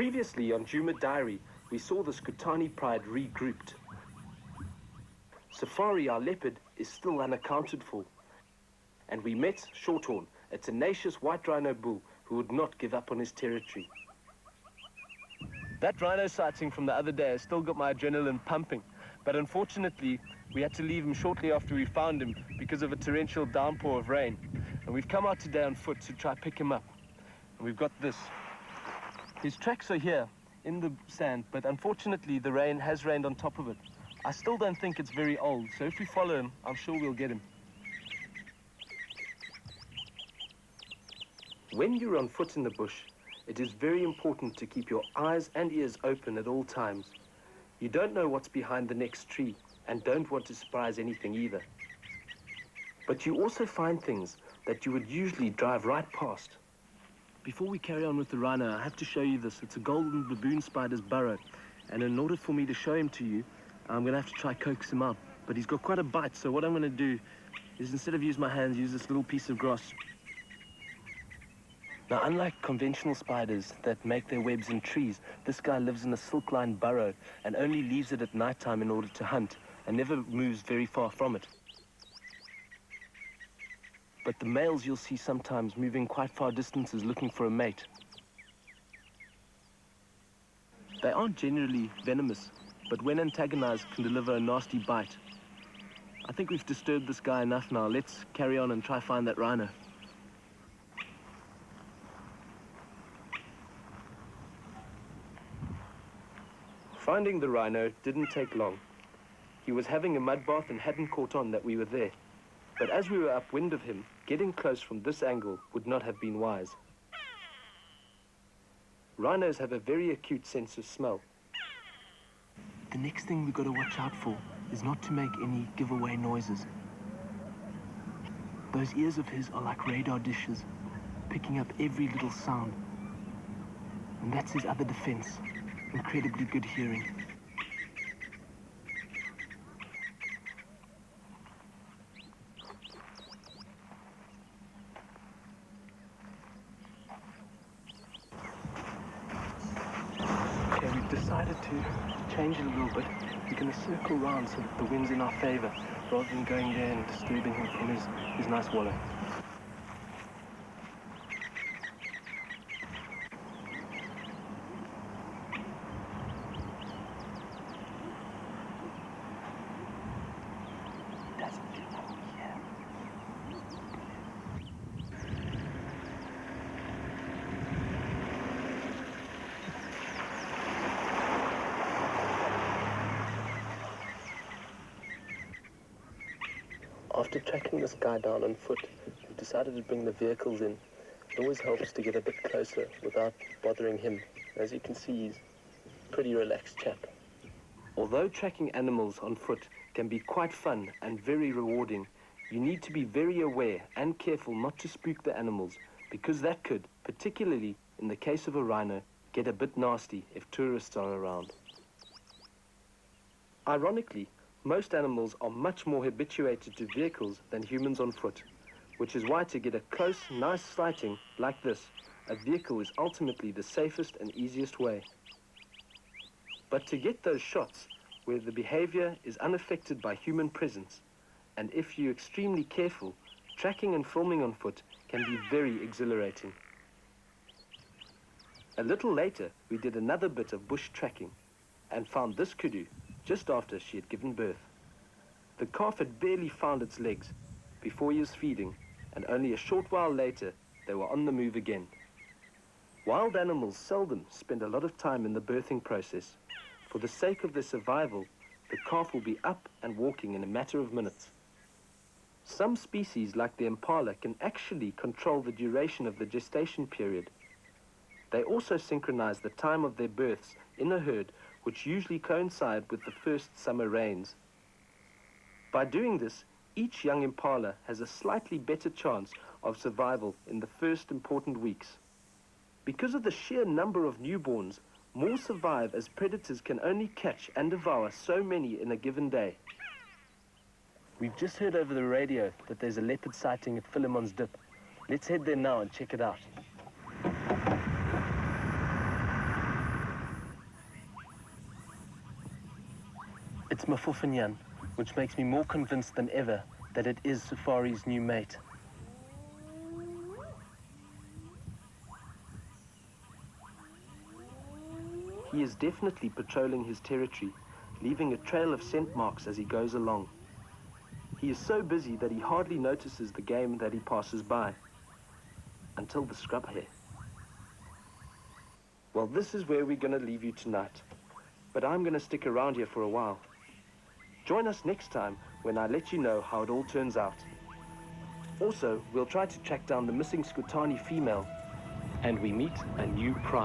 Previously on Djuma Diary, we saw the Skutani pride regrouped. Safari, our leopard, is still unaccounted for. And we met Shorthorn, a tenacious white rhino bull who would not give up on his territory. That rhino sighting from the other day has still got my adrenaline pumping, but unfortunately we had to leave him shortly after we found him because of a torrential downpour of rain. And we've come out today on foot to try pick him up. And we've got this. His tracks are here in the sand, but unfortunately the rain has rained on top of it. I still don't think it's very old, so if we follow him, I'm sure we'll get him. When you're on foot in the bush, it is very important to keep your eyes and ears open at all times. You don't know what's behind the next tree and don't want to surprise anything either. But you also find things that you would usually drive right past. Before we carry on with the rhino, I have to show you this. It's a golden baboon spider's burrow, and in order for me to show him to you, I'm going to have to try coax him out. But he's got quite a bite, so what I'm going to do is, instead of use my hands, use this little piece of grass. Now, unlike conventional spiders that make their webs in trees, this guy lives in a silk-lined burrow and only leaves it at night time in order to hunt, and never moves very far from it. But the males you'll see sometimes moving quite far distances looking for a mate. They aren't generally venomous, but when antagonized can deliver a nasty bite. I think we've disturbed this guy enough now. Let's carry on and try find that rhino. Finding the rhino didn't take long. He was having a mud bath and hadn't caught on that we were there. But as we were upwind of him, getting close from this angle would not have been wise. Rhinos have a very acute sense of smell. The next thing we've got to watch out for is not to make any giveaway noises. Those ears of his are like radar dishes, picking up every little sound. And that's his other defense. Incredibly good hearing. Okay, we've decided to change it a little bit. We're going to circle round so that the wind's in our favor, rather than going there and disturbing him from his nice wallow. After tracking this guy down on foot, we decided to bring the vehicles in. It always helps to get a bit closer without bothering him. As you can see, he's a pretty relaxed chap. Although tracking animals on foot can be quite fun and very rewarding, you need to be very aware and careful not to spook the animals, because that could, particularly in the case of a rhino, get a bit nasty if tourists are around. Ironically, most animals are much more habituated to vehicles than humans on foot, which is why to get a close, nice sighting like this, a vehicle is ultimately the safest and easiest way. But to get those shots where the behavior is unaffected by human presence, and if you're extremely careful, tracking and filming on foot can be very exhilarating. A little later, we did another bit of bush tracking and found this kudu just after she had given birth. The calf had barely found its legs before he was feeding, and only a short while later they were on the move again. Wild animals seldom spend a lot of time in the birthing process. For the sake of their survival, the calf will be up and walking in a matter of minutes. Some species, like the impala, can actually control the duration of the gestation period. They also synchronize the time of their births in a herd, which usually coincide with the first summer rains. By doing this, each young impala has a slightly better chance of survival in the first important weeks. Because of the sheer number of newborns, more survive as predators can only catch and devour so many in a given day. We've just heard over the radio that there's a leopard sighting at Philemon's Dip. Let's head there now and check it out. It's Mafufanyan, which makes me more convinced than ever that it is Safari's new mate. He is definitely patrolling his territory, leaving a trail of scent marks as he goes along. He is so busy that he hardly notices the game that he passes by, until the scrub hare. Well, this is where we're going to leave you tonight, but I'm going to stick around here for a while. Join us next time when I let you know how it all turns out. Also, we'll try to track down the missing Skutani female, and we meet a new pride.